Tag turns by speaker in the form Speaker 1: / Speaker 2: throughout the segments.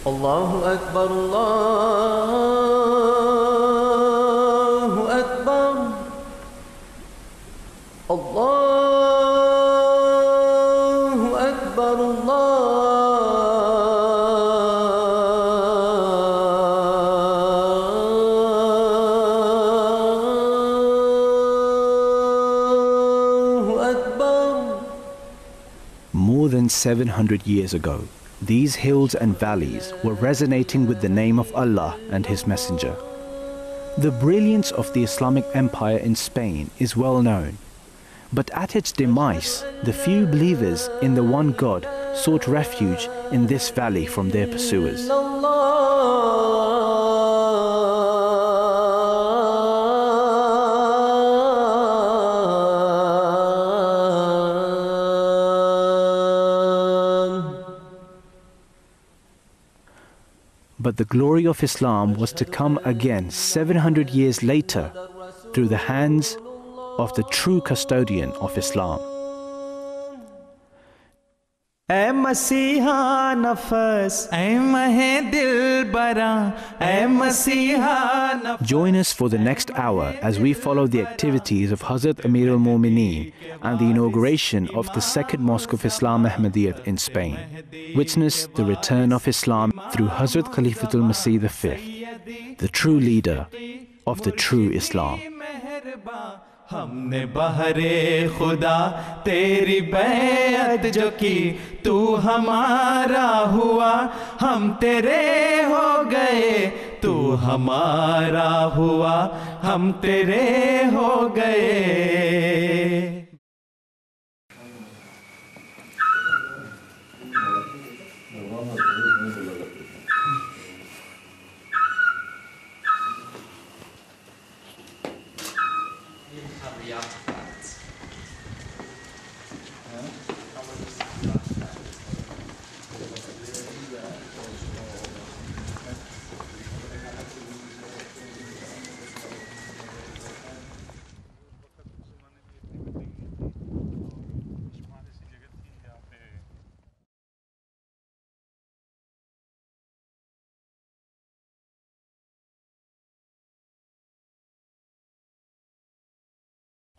Speaker 1: الله أكبر الله أكبر الله أكبر الله أكبر.
Speaker 2: More than 700 years ago, these hills and valleys were resonating with the name of Allah and His Messenger. The brilliance of the Islamic Empire in Spain is well known, but at its demise, the few believers in the one God sought refuge in this valley from their pursuers. But the glory of Islam was to come again 700 years later through the hands of the true custodian of Islam.
Speaker 3: ऐ मसीहा नफस ऐ महे दिल बरा ऐ मसीहा नफस.
Speaker 2: Join us for the next hour as we follow the activities of Hazrat Amir al-Mu'mineen and the inauguration of the second mosque of Islam Ahmadiyyat in Spain. Witness the return of Islam through Hazrat Khalifatul Masih V, the true leader of the true Islam.
Speaker 3: हमने बहरे खुदा तेरी बैत जो की तू हमारा हुआ हम तेरे हो गए तू हमारा हुआ हम तेरे हो गए.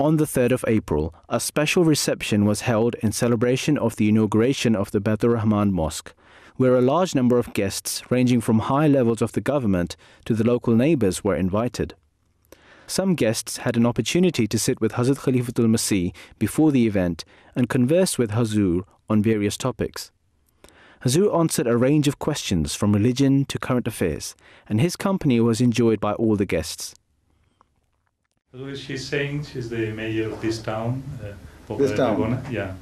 Speaker 2: On the 3rd of April, a special reception was held in celebration of the inauguration of the Badur Rahman Mosque, where a large number of guests ranging from high levels of the government to the local neighbors were invited. Some guests had an opportunity to sit with Hazrat Khalifatul Masih before the event and converse with Hazur on various topics. Hazur answered a range of questions from religion to current affairs, and his company was enjoyed by all the guests.
Speaker 4: She's saying she's the mayor of this town.
Speaker 5: This town?
Speaker 4: Yeah.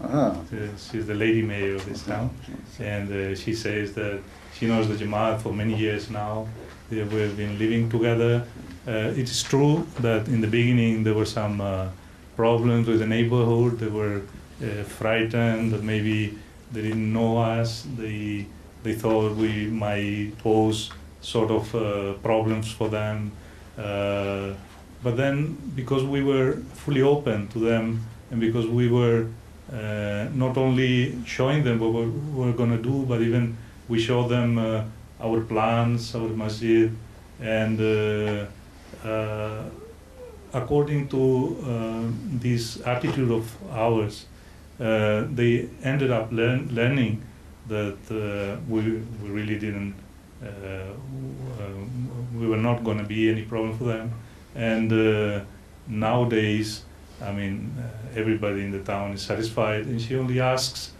Speaker 4: She's the lady mayor of this town. And she says that she knows the Jamaat for many years now. We've been living together. It is true that in the beginning there were some problems with the neighborhood. They were frightened that maybe they didn't know us. They thought we might pose sort of problems for them. But then, because we were fully open to them, and because we were not only showing them what we were going to do, but even we showed them our plans, our masjid, and according to this attitude of ours, they ended up learning that we really didn't, we were not going to be any problem for them. And nowadays, I mean, everybody in the town is satisfied, and she only asks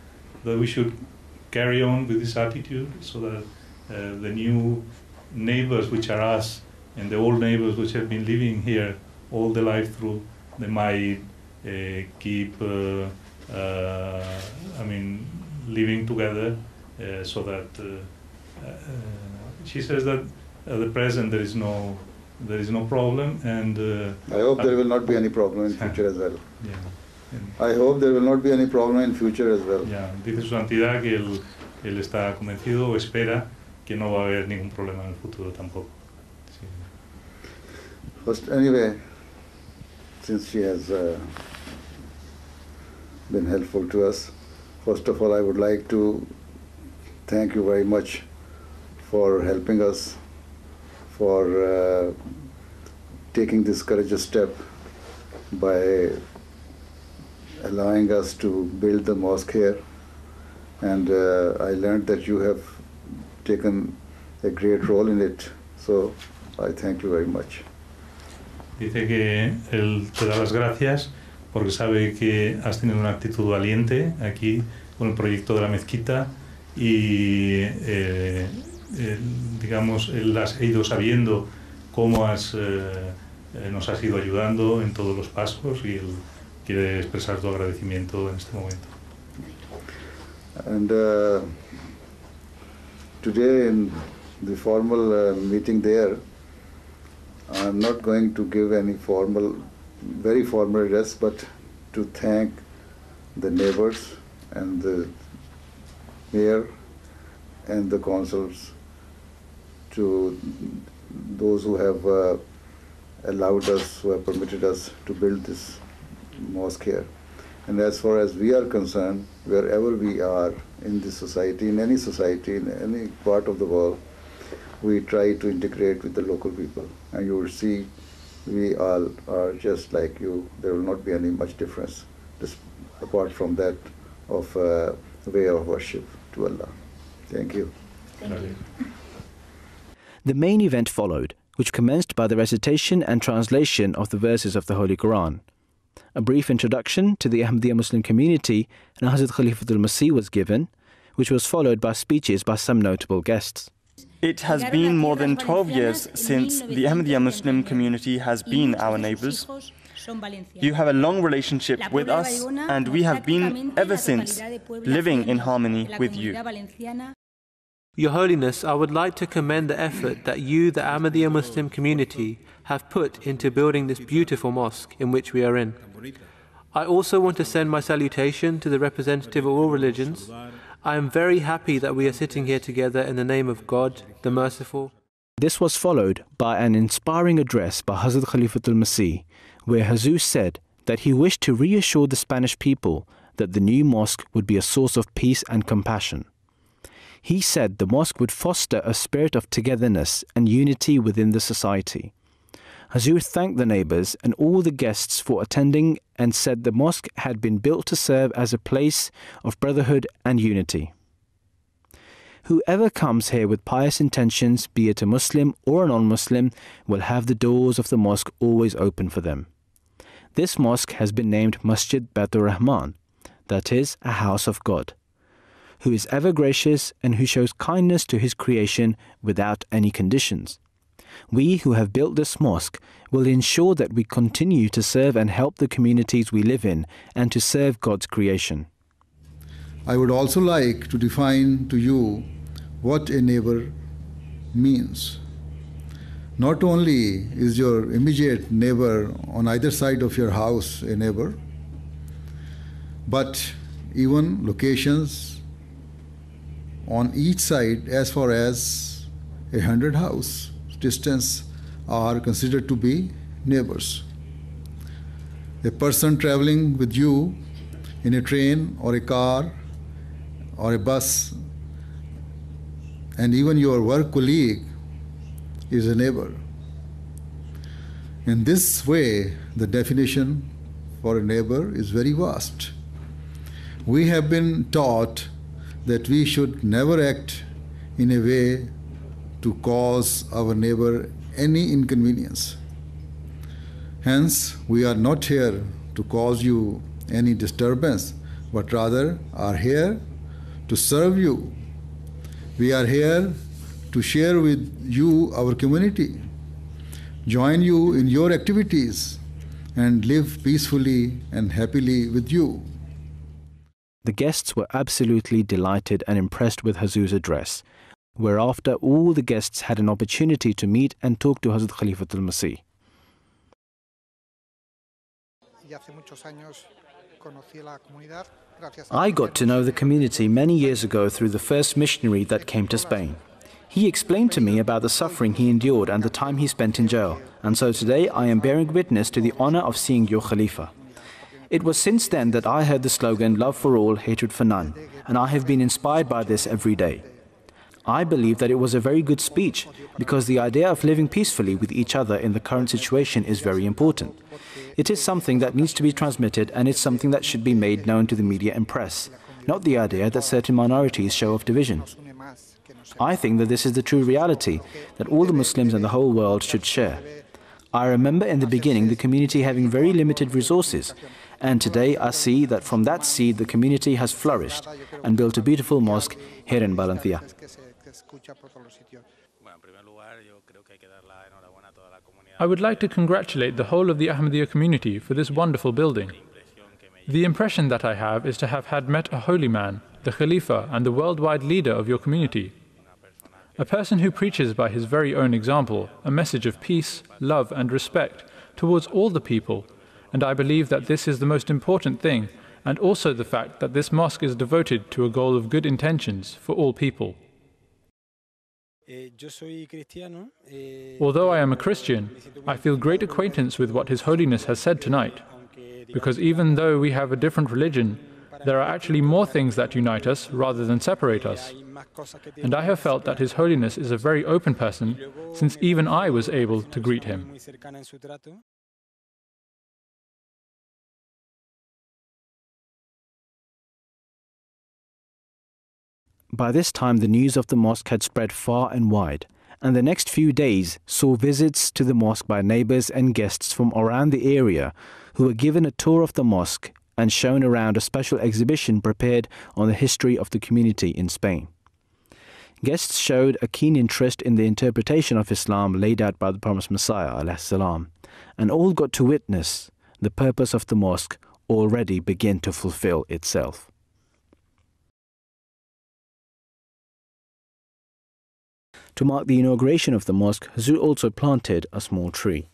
Speaker 4: that we should carry on with this attitude so that the new neighbors, which are us, and the old neighbors which have been living here all their life through, they might keep, I mean, living together, so that she says that at the present there is no problem, and
Speaker 5: I hope there will not be any problem in future as well.
Speaker 4: Yeah.
Speaker 5: I hope there will not be any problem in future as well.
Speaker 4: Yeah. Dice su santidad que él está convencido o espera que no va a haber ningún problema en el futuro tampoco. Sí.
Speaker 5: First, anyway, since she has been helpful to us, first of all, I would like to thank you very much for helping us, for taking this courageous step by allowing us to build the mosque here. And I learned that you have taken a great role in it. So I thank you very much.
Speaker 4: Dice que él te da las gracias porque sabe que has tenido una actitud valiente aquí con el proyecto de la mezquita y digamos, él has ido sabiendo cómo nos has ido ayudando en todos los pasos y él quiere expresar tu agradecimiento en este momento.
Speaker 5: And today in the formal meeting there, I'm not going to give any very formal address, but to thank the neighbors and the mayor and the councils, to those who have allowed us, who have permitted us to build this mosque here. And as far as we are concerned, wherever we are in this society, in any part of the world, we try to integrate with the local people. And you will see we all are just like you. There will not be any much difference, just apart from that of way of worship to Allah. Thank you.
Speaker 6: Thank you.
Speaker 2: The main event followed, which commenced by the recitation and translation of the verses of the Holy Quran. A brief introduction to the Ahmadiyya Muslim community and Hazrat Khalifatul Masih was given, which was followed by speeches by some notable guests.
Speaker 7: It has been more than 12 years since the Ahmadiyya Muslim community has been our neighbors. You have a long relationship with us, and we have been ever since living in harmony with you.
Speaker 8: Your Holiness, I would like to commend the effort that you, the Ahmadiyya Muslim community, have put into building this beautiful mosque in which we are in. I also want to send my salutation to the representative of all religions. I am very happy that we are sitting here together in the name of God, the Merciful.
Speaker 2: This was followed by an inspiring address by Hazrat Khalifatul Masih, where Hazur said that he wished to reassure the Spanish people that the new mosque would be a source of peace and compassion. He said the mosque would foster a spirit of togetherness and unity within the society. Hazur thanked the neighbors and all the guests for attending and said the mosque had been built to serve as a place of brotherhood and unity. Whoever comes here with pious intentions, be it a Muslim or a non-Muslim, will have the doors of the mosque always open for them. This mosque has been named Masjid Baitur Rahman, that is, a house of God, who is ever gracious and who shows kindness to his creation without any conditions. We who have built this mosque will ensure that we continue to serve and help the communities we live in and to serve God's creation.
Speaker 5: I would also like to define to you what a neighbor means. Not only is your immediate neighbor on either side of your house a neighbor, but even locations on each side as far as 100 houses distance are considered to be neighbors. A person traveling with you in a train or a car or a bus, and even your work colleague is a neighbor. In this way, the definition for a neighbor is very vast. We have been taught that we should never act in a way to cause our neighbor any inconvenience. Hence, we are not here to cause you any disturbance, but rather are here to serve you. We are here to share with you our community, join you in your activities, and live peacefully and happily with you.
Speaker 2: The guests were absolutely delighted and impressed with Hazur's address, whereafter all the guests had an opportunity to meet and talk to Hazrat Khalifatul Masih. I got to know the community many years ago through the first missionary that came to Spain. He explained to me about the suffering he endured and the time he spent in jail, and so today I am bearing witness to the honor of seeing your Khalifa. It was since then that I heard the slogan, love for all, hatred for none, and I have been inspired by this every day. I believe that it was a very good speech because the idea of living peacefully with each other in the current situation is very important. It is something that needs to be transmitted, and it's something that should be made known to the media and press, not the idea that certain minorities show off division. I think that this is the true reality that all the Muslims in the whole world should share. I remember in the beginning the community having very limited resources, and today I see that from that seed the community has flourished and built a beautiful mosque here in Balantia.
Speaker 6: I would like to congratulate the whole of the Ahmadiyya community for this wonderful building. The impression that I have is to have had met a holy man, the Khalifa and the worldwide leader of your community. A person who preaches by his very own example a message of peace, love and respect towards all the people, and I believe that this is the most important thing, and also the fact that this mosque is devoted to a goal of good intentions for all people. Although I am a Christian, I feel great acquaintance with what His Holiness has said tonight, because even though we have a different religion, there are actually more things that unite us rather than separate us. And I have felt that His Holiness is a very open person, since even I was able to greet him.
Speaker 2: By this time, the news of the mosque had spread far and wide, and the next few days saw visits to the mosque by neighbors and guests from around the area who were given a tour of the mosque and shown around a special exhibition prepared on the history of the community in Spain. Guests showed a keen interest in the interpretation of Islam laid out by the promised Messiah ﷺ, and all got to witness the purpose of the mosque already begin to fulfill itself. To mark the inauguration of the mosque, Huzur also planted a small tree.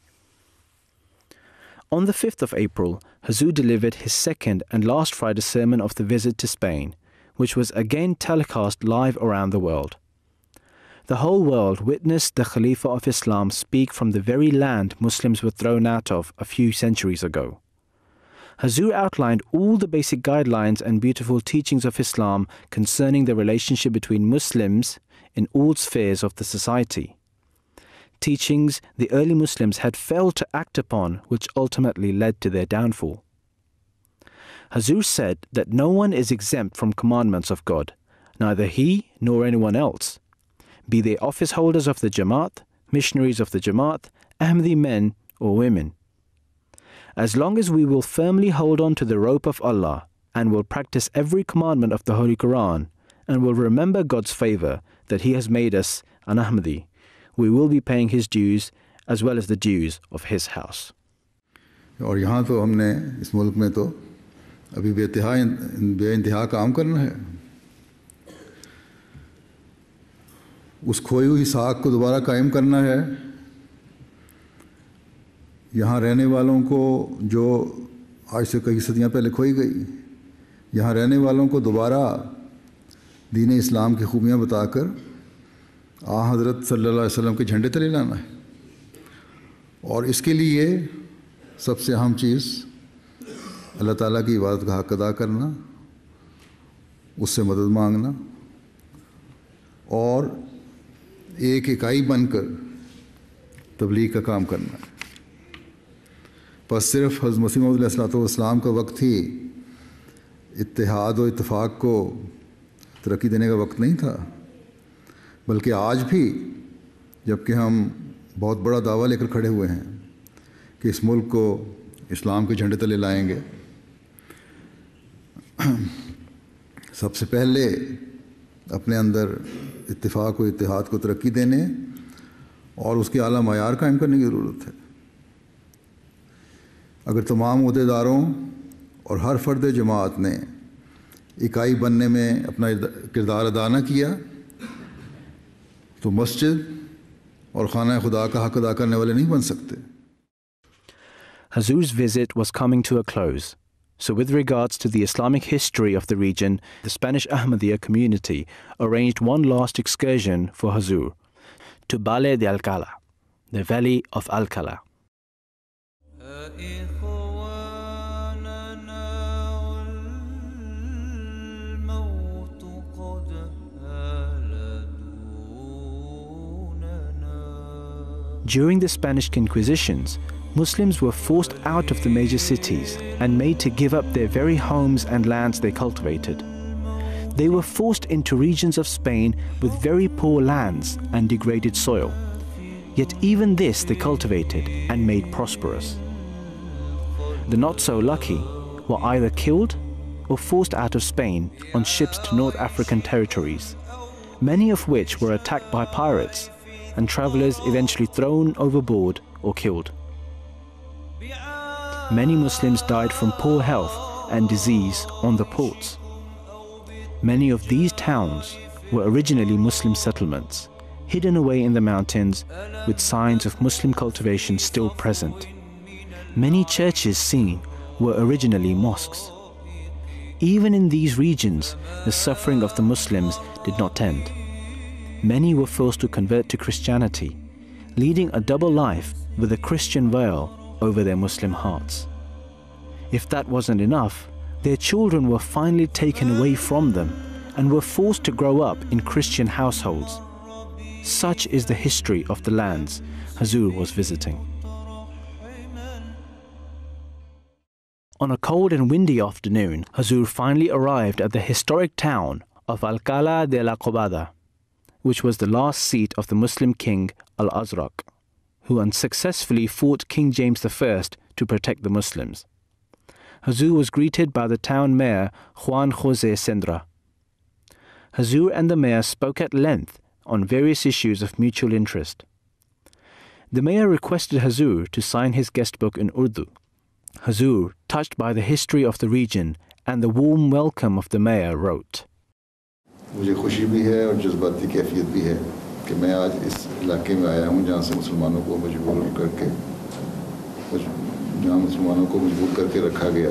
Speaker 2: On the 5th of April, Huzur delivered his second and last Friday sermon of the visit to Spain, which was again telecast live around the world. The whole world witnessed the Khalifa of Islam speak from the very land Muslims were thrown out of a few centuries ago. Huzur outlined all the basic guidelines and beautiful teachings of Islam concerning the relationship between Muslims in all spheres of the society. Teachings the early Muslims had failed to act upon, which ultimately led to their downfall. Huzur said that no one is exempt from commandments of God, neither he nor anyone else, be they office holders of the Jamaat, missionaries of the Jamaat, Ahmadi men or women. As long as we will firmly hold on to the rope of Allah and will practice every commandment of the Holy Quran and will remember God's favor that He has made us an Ahmadi, we will be paying His dues as well as the dues of His house.
Speaker 5: और यहाँ तो हमने इस मुल्क में तो अभी बेइंतहा काम करना है. उस खोई हुई साख को दोबारा कायम करना है. यहाँ रहने वालों को जो आज से कई सदियाँ पहले खोई गई, यहाँ रहने वालों को दोबारा दीन इस्लाम की खूबियाँ बताकर हज़रत सल्लल्लाहु अलैहि वसल्लम के झंडे तले लाना है. और इसके लिए सबसे अहम चीज़ अल्लाह ताला की इबादत का हक़ अदा करना, उससे मदद मांगना और एक इकाई बनकर तबलीग का काम करना. बस सिर्फ हज़रत मसीह मौऊद अलैहिस्सलाम का वक्त ही इत्तेहाद और इत्तफ़ाक़ को तरक्की देने का वक्त नहीं था, बल्कि आज भी जबकि हम बहुत बड़ा दावा लेकर खड़े हुए हैं कि इस मुल्क को इस्लाम के झंडे तले लाएंगे, सबसे पहले अपने अंदर इत्तेफाक और इत्तेहाद को तरक्की देने और उसके आला मयार कायम करने की ज़रूरत है. अगर तमाम अहदेदारों और हर फ़र्द जमात ने इकाई बनने में अपना किरदार अदा न किया तो मस्जिद और खाना खुदा का हक़ अदा करने वाले नहीं बन सकते.
Speaker 2: Huzur's visit was coming to a close. So with regards to the Islamic history of the region, the Spanish Ahmadiyya community arranged one last excursion for Huzur to Valle de Alcalá, the Valley of Alcalá. During the Spanish Inquisitions, Muslims were forced out of the major cities and made to give up their very homes and lands they cultivated. They were forced into regions of Spain with very poor lands and degraded soil. Yet even this they cultivated and made prosperous. The not so lucky were either killed or forced out of Spain on ships to North African territories, many of which were attacked by pirates and travelers eventually thrown overboard or killed. Many Muslims died from poor health and disease on the ports. Many of these towns were originally Muslim settlements, hidden away in the mountains with signs of Muslim cultivation still present. Many churches seen were originally mosques. Even in these regions, the suffering of the Muslims did not end. Many were forced to convert to Christianity, leading a double life with a Christian veil over their Muslim hearts. If that wasn't enough, their children were finally taken away from them and were forced to grow up in Christian households. Such is the history of the lands Hazur was visiting. On a cold and windy afternoon, Hazur finally arrived at the historic town of Alcalá de la Cobada, which was the last seat of the Muslim king Al-Azraq, who unsuccessfully fought King James I to protect the Muslims. Hazur was greeted by the town mayor Juan José Sendra. Hazur and the mayor spoke at length on various issues of mutual interest. The mayor requested Hazur to sign his guest book in Urdu. Hazur, touched by the history of the region and the warm welcome of the mayor, wrote,
Speaker 5: मुझे खुशी भी है और जज्बाती कैफियत भी है कि मैं आज इस इलाके में आया हूँ जहाँ से मुसलमानों को मजबूर करके रखा गया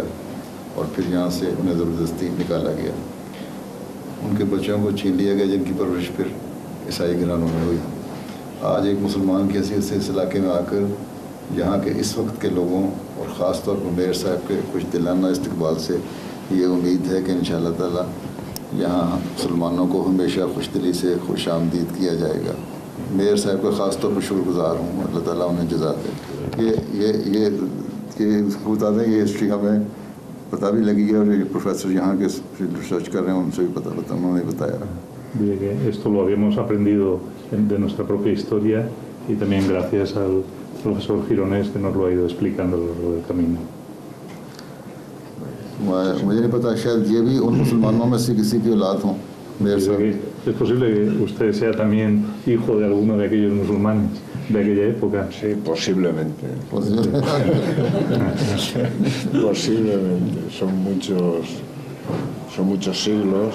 Speaker 5: और फिर यहाँ से उन्हें ज़बरदस्ती निकाला गया। उनके बच्चों को छीन लिया गया जिनकी परवरिश फिर ईसाई घरानों में हुई। आज एक मुसलमान की हैसियत से इस इलाके में आकर यहाँ के इस वक्त के लोगों और ख़ास तौर पर मेयर साहब के कुछ दिलाना इस्तकबाल से ये उम्मीद है कि इंशाअल्लाह ताला यहाँ मुसलमानों को हमेशा खुशदिली से खुश आमदीद किया जाएगा। मेयर साहब का ख़ास तौर पर शुक्रगुज़ार हूँ, अल्लाह ताला उन्हें जज़ा दे। ये बता दें, ये हिस्ट्री हमें पता भी लगी है और ये प्रोफेसर यहाँ के रिसर्च कर रहे हैं उनसे भी उन्होंने बताया।
Speaker 4: Esto lo habíamos aprendido de nuestra propia historia y también gracias al profesor Gironés que nos lo ha ido explicando a lo largo del camino.
Speaker 5: मुझे नहीं पता, शायद ये भी उन मुसलमानों में से किसी की औलाद हों।
Speaker 4: Es posible que usted sea también hijo de alguno de aquellos musulmanes de aquella época.
Speaker 9: Sí, posiblemente. Posiblemente. Son muchos siglos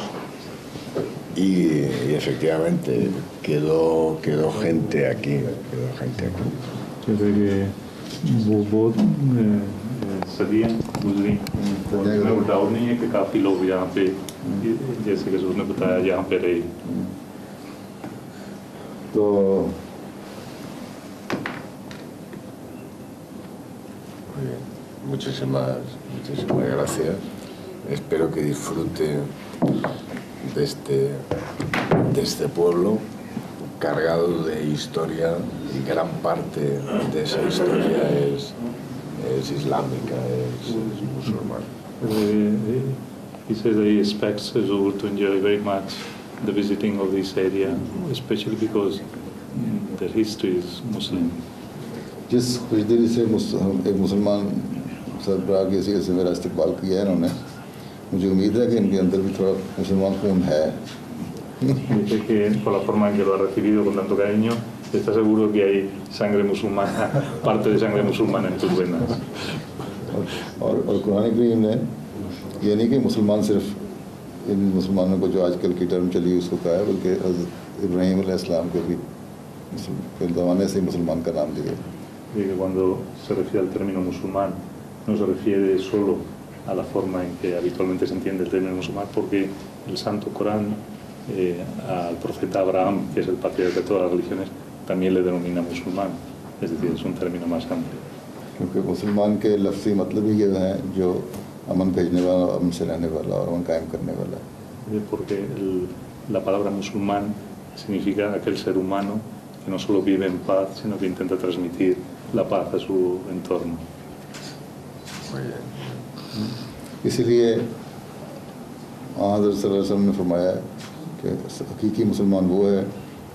Speaker 9: y efectivamente quedó gente aquí.
Speaker 4: Desde que वो सदियाँ गुजरी और डाउट नहीं है कि काफ़ी लोग यहाँ पे जैसे कि उसने बताया यहाँ पे रहे।
Speaker 5: तो
Speaker 9: muchísimas gracias. Espero que disfruten de este pueblo cargado de historia y gran parte de esa historia es islámica, es musulmana.
Speaker 4: He says that he expects Hazur to enjoy very much the visiting of this area, especially because the history is Muslim.
Speaker 5: जिस खुशदिली से एक मुसलमान सरबराह की हैसियत से मेरा इस्तकबाल किया है इन्होंने, मुझे उम्मीद है कि इनके अंदर भी थोड़ा मुसलमान खून है।
Speaker 4: Dice que por la forma en que lo ha recibido con tanto cariño, está seguro que hay sangre musulmana, parte de sangre musulmana en tus venas.
Speaker 5: और कुरान करीम ने ये नहीं कि मुसलमान सिर्फ इन मुसलमानों को जो आजकल की टर्म चली उसको कहा है, बल्कि इब्राहीम अलैहिस्सलाम के भी ज़माने से मुसलमान का नाम लिया।
Speaker 4: Que cuando se refiere al término musulmán no se refiere solo a la forma en que habitualmente se entiende el término musulmán, porque el Santo Corán al profeta Abraham, que es el patriarca de todas las religiones, también le denomina musulmán, es decir, es un término más amplio.
Speaker 5: क्योंकि मुसलमान के लफ्ज़ी मतलब ही ये है जो अमन भेजने वाला, अमन से रहने वाला और अमन कायम करने वाला है।
Speaker 4: Porque la palabra musulmán significa aquel ser humano que no solo vive en paz, sino que intenta transmitir la paz a su entorno.
Speaker 5: इसीलिए हज़रत सल्लल्लाहु अलैहि वसल्लम ने फरमाया कि हकीकी मुसलमान वो है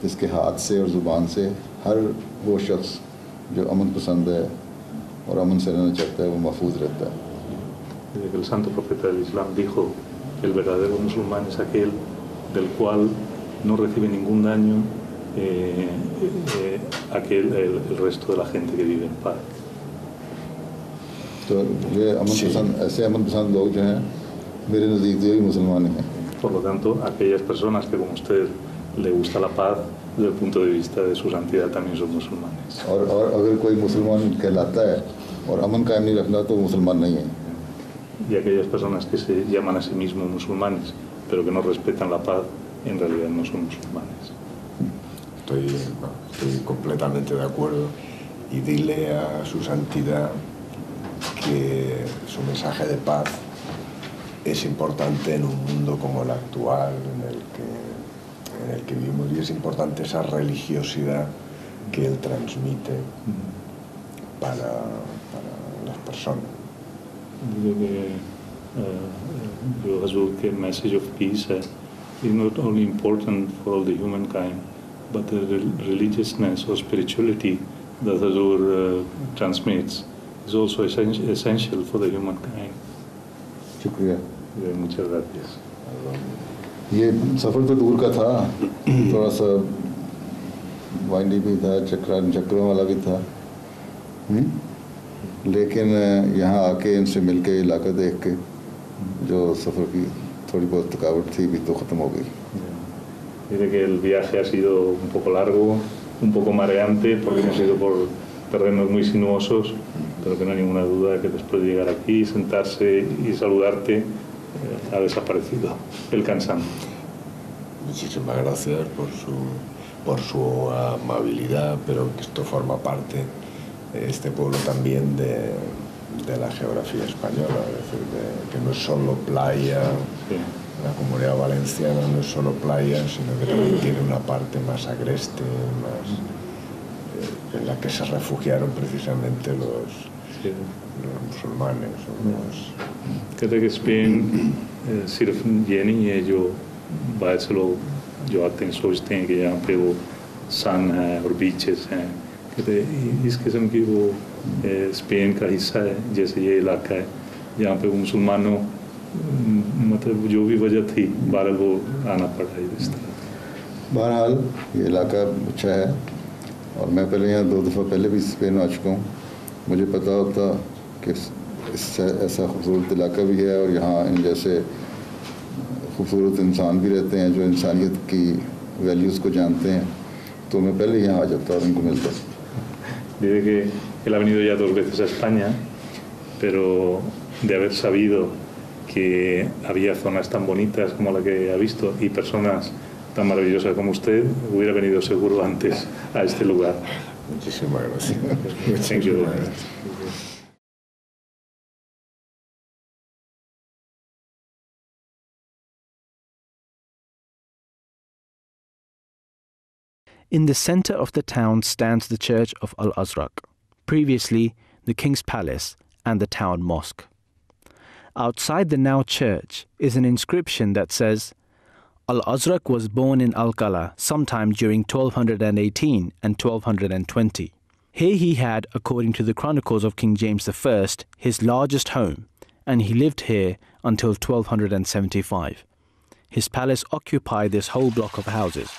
Speaker 5: जिसके हाथ से और ज़ुबान से हर वो शख्स जो अमन पसंद है और अमन से रहना चाहता है वो महफूज रहता है.
Speaker 4: Desde que el santo profeta del Islam dijo que el verdadero musulmán es aquel del cual no recibe ningún daño el resto de la gente que vive en paz.
Speaker 5: तो ये अमन पसंद ऐसे अमन पसंद लोग जो हैं मेरे नज़दीक तो ये मुसलमान हैं.
Speaker 4: Por lo tanto, aquellas personas que como usted le gusta la paz desde el punto de vista de su santidad también son musulmanes.
Speaker 5: और अगर कोई मुसलमान कहलाता है और अमन कायम नहीं रखना तो मुसलमान नहीं है.
Speaker 4: Y aquellas personas que se llaman a sí mismos musulmanes pero que no respetan la paz en realidad no son musulmanes.
Speaker 9: Estoy completamente de acuerdo y dile a su santidad que su mensaje de paz es importante en un mundo como el actual en el que vivimos y es importante esa religiosidad que él transmite para las personas.
Speaker 4: The message of peace is not only important for all the humankind, but the religiousness or spirituality that Hazur transmits is also essential for the humankind.
Speaker 5: शुक्रिया.
Speaker 4: Muchas gracias.
Speaker 5: ये सफ़र तो दूर का था, थोड़ा सा windy भी था, चक्रों वाला भी था, लेकिन यहाँ आके इनसे मिल के इलाका देख के जो सफ़र की थोड़ी बहुत थकावट थी भी तो ख़त्म हो गई.
Speaker 4: Dice que el viaje ha sido un poco largo, un poco mareante porque hemos ido por terrenos muy sinuosos, pero que no hay ninguna duda que después de llegar aquí, sentarse y saludarte, ha desaparecido el cansancio.
Speaker 9: Muchísimas gracias por su amabilidad, pero que esto forma parte de este pueblo también de la geografía española, es decir, que no es solo playa.
Speaker 4: Sí.
Speaker 9: La Comunidad Valenciana no es solo playa, sino que también tiene una parte más agreste, en la que se refugiaron precisamente los musulmanes.
Speaker 4: कहते कि Spain सिर्फ ये नहीं है जो बाहर से लोग जो आते हैं सोचते हैं कि यहाँ पे वो सन है और बीचेस हैं. कहते इस किस्म की वो स्पेन का हिस्सा है, जैसे ये इलाका है जहाँ पे वो मुसलमानों मतलब जो भी वजह थी बहरहाल वो आना पड़ा इस तरह.
Speaker 5: बहरहाल ये इलाका अच्छा है और मैं पहले यहाँ 2 दफ़ा पहले भी स्पेन आ चुका हूँ. मुझे पता होता कि ऐसा खूबसूरत इलाका भी है और यहाँ इन जैसे खूबसूरत इंसान भी रहते हैं जो इंसानियत की वैल्यूज़ को जानते हैं, तो मैं पहले यहाँ आ जाता और उनको मिलता.
Speaker 4: Dice que él ha venido ya 2 veces a España, pero de haber sabido que había zonas tan bonitas como la que ha visto y personas tan maravillosas como usted, hubiera venido seguro antes a este lugar.
Speaker 9: Muchísimas gracias.
Speaker 4: Thank you.
Speaker 2: In the center of the town stands the church of Al-Azraq, previously the king's palace and the town mosque. Outside the now church is an inscription that says, Al-Azraq was born in Alcala sometime during 1218 and 1220. Here he had, according to the Chronicles of King James I, his largest home, and he lived here until 1275. His palace occupied this whole block of houses.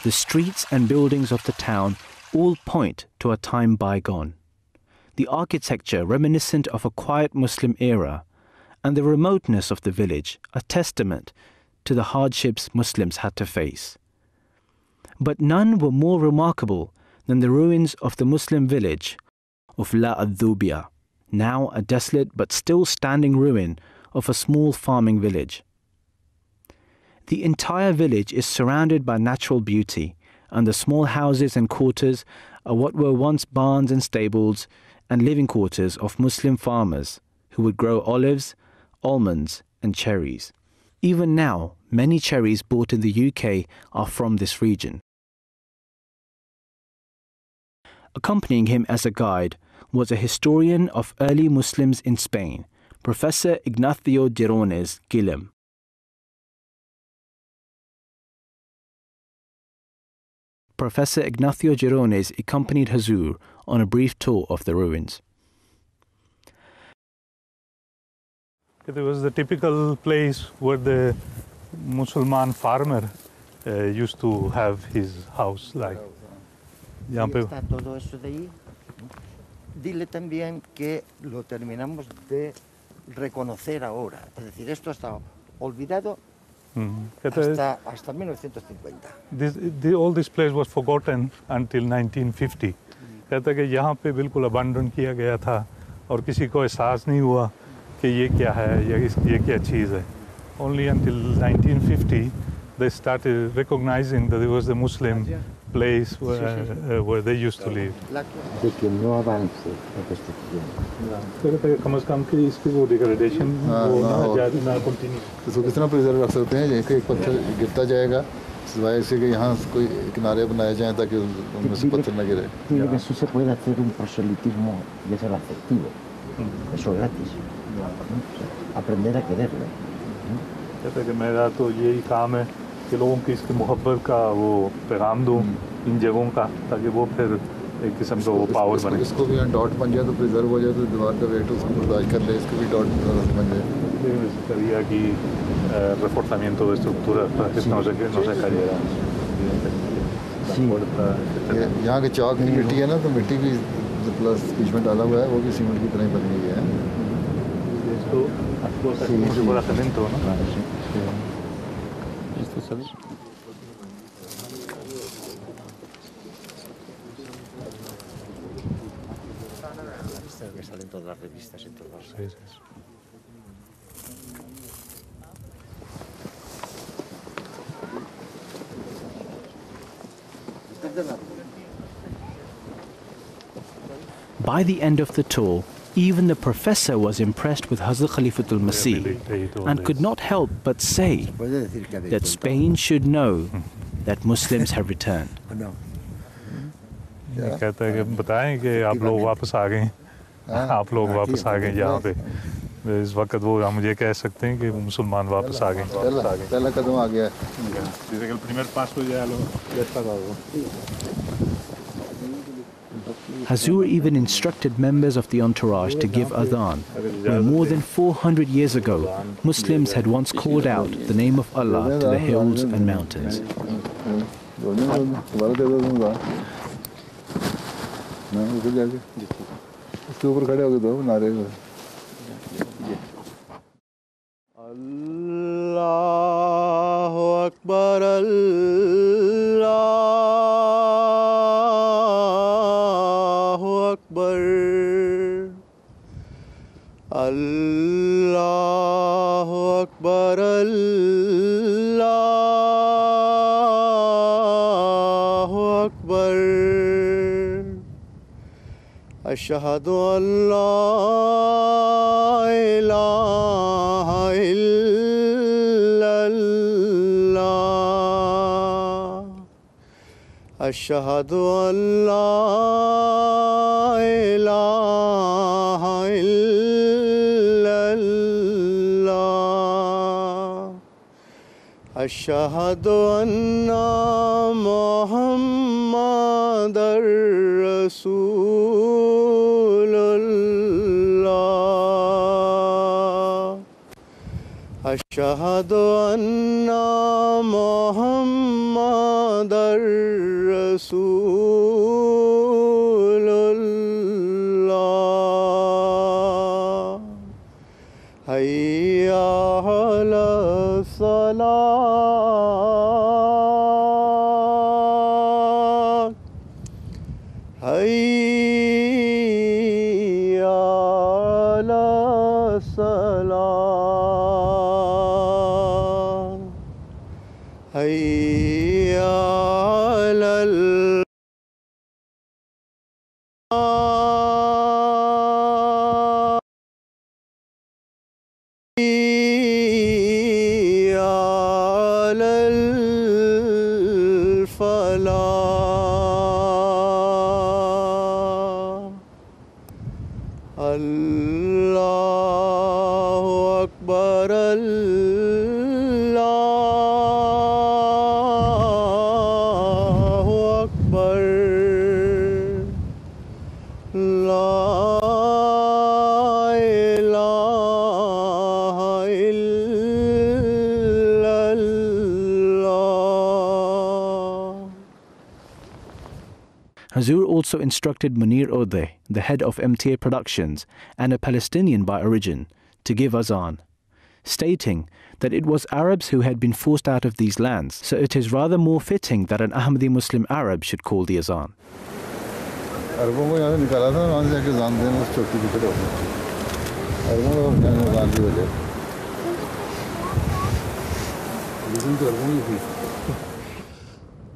Speaker 2: The streets and buildings of the town all point to a time bygone. The architecture reminiscent of a quiet Muslim era, and the remoteness of the village a testament to the hardships Muslims had to face. But none were more remarkable than the ruins of the Muslim village of La Adhubia, now a desolate but still standing ruin of a small farming village. The entire village is surrounded by natural beauty, and the small houses and quarters are what were once barns and stables and living quarters of Muslim farmers who would grow olives, almonds, and cherries. Even now, many cherries bought in the UK are from this region. Accompanying him as a guide was a historian of early Muslims in Spain, Professor Ignacio Girones Guillem. Professor Ignacio Girones accompanied Hazur on a brief tour of the ruins.
Speaker 4: It was the typical place where the Muslim farmer used to have his house, like.
Speaker 10: Está todo eso de ahí. Dile también que lo terminamos de reconocer ahora. Es decir, esto está olvidado hasta 1950.
Speaker 4: All this place was forgotten until 1950. कहता कि यहाँ पे बिल्कुल abandon किया गया था और किसी को एहसास नहीं हुआ कि ये क्या है या ये क्या चीज़ है. Only until 1950 they started recognizing that it was the Muslim place where they used to live.
Speaker 10: De que no avance la construcción.
Speaker 4: कहता कि कम से कम की इसकी वो degradation ना continue.
Speaker 5: इसको किस तरह प्रिजर्व रख सकते हैं? एक पत्थर गिरता जाएगा सिवाय इससे कि यहाँ कोई किनारे बनाए जाएं ताकि उनमें से पत्थर न गिरे.
Speaker 10: Dile que sí se puede hacer un proselitismo y hacer afectivo. Eso es gratis. Aprender a quererlo.
Speaker 4: कहता कि मेरा तो यही काम है कि लोगों की इसकी मोहब्बत का वो पैगाम दूँ इन जगहों का ताकि वो फिर एक किस्म का वो पावर बने.
Speaker 5: इसको भी डॉट बन जाए तो प्रिजर्व हो जाए तो दीवार का वेट उसको बर्दाश्त कर ले. इसको भी डॉट बन जाए.
Speaker 4: Sería aquí reforzamiento de estructura para que no se cayera.
Speaker 5: यहाँ के चौक की मिट्टी है ना तो मिट्टी भी प्लस बीच में डाला हुआ है वो भी सीमेंट की तरह ही बन गई है.
Speaker 4: Como si fuera cemento, ¿no?
Speaker 10: Claro, sí. ¿Esto sabes? Esto es lo que sale en todas las revistas, en todas.
Speaker 4: Sí, sí.
Speaker 2: By the end of the tour, even the professor was impressed with Hazrat Khalifatul Masih and could not help but say that Spain should know that Muslims have returned.
Speaker 4: कहता है कि बताएं कि आप लोग वापस आ गए. आप लोग वापस आ गए यहाँ पे. इस वक्त वो हम ये कह सकते हैं कि मुसलमान वापस आ गए.
Speaker 5: पहला कदम आ गया.
Speaker 4: Dice que el primer paso ya está dado.
Speaker 2: Hazur even instructed members of the entourage to give adhan, where more than 400 years ago, Muslims had once called out the name of Allah to the hills and mountains.
Speaker 1: Allahu Akbar, Allahu Akbar, Allahu Akbar. Ashhadu an la ilaha illallah. Ashhadu an la ilaha illallah. Ashhadu anna Muhammadar Rasulullah. Ashhadu anna Muhammadar Rasulullah. Hayya ala salat. Hayya ala salat. Hayya ala الله أكبر الله أكبر لا إله إلا الله.
Speaker 2: Hazur also instructed Munir Odeh, the head of MTA Productions and a Palestinian by origin, to give azan, stating that it was Arabs who had been forced out of these lands, so it is rather more fitting that an Ahmadi Muslim Arab should call the azan.
Speaker 5: अरबों को यहाँ से निकाला था, वहाँ से जाके जान देना उस चौकी की तरफ अरबों को यहाँ जान की वजह लेकिन तो अरबों की थी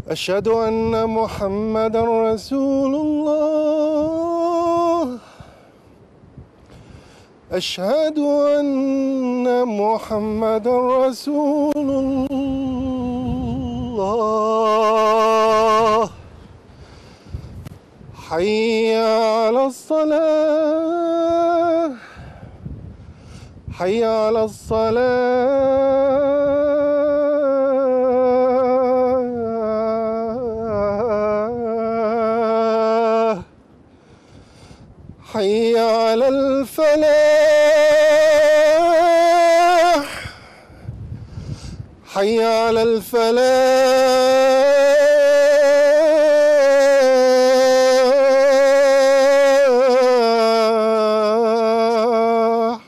Speaker 9: أشهد أن محمد رسول الله أشهد أن محمد رسول الله حي على الصلاة حي على الصلاة حي على الفلاح حي على الفلاح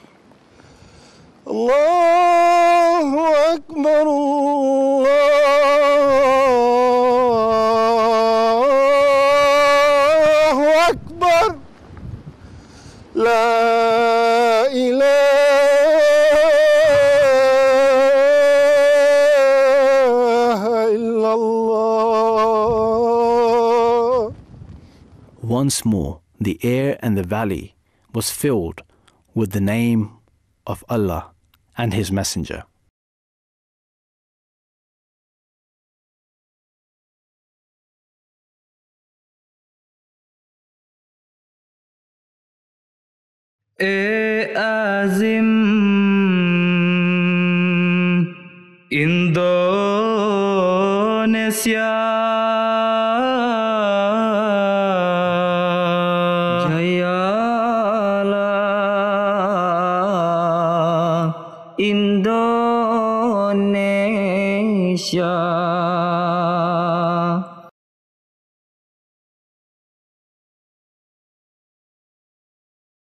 Speaker 9: الله أكبر الله أكبر لا إله إلا الله.
Speaker 2: Once more, the air and the valley was filled with the name of Allah and His Messenger.
Speaker 3: Azim Indonesia Jayalah Indonesia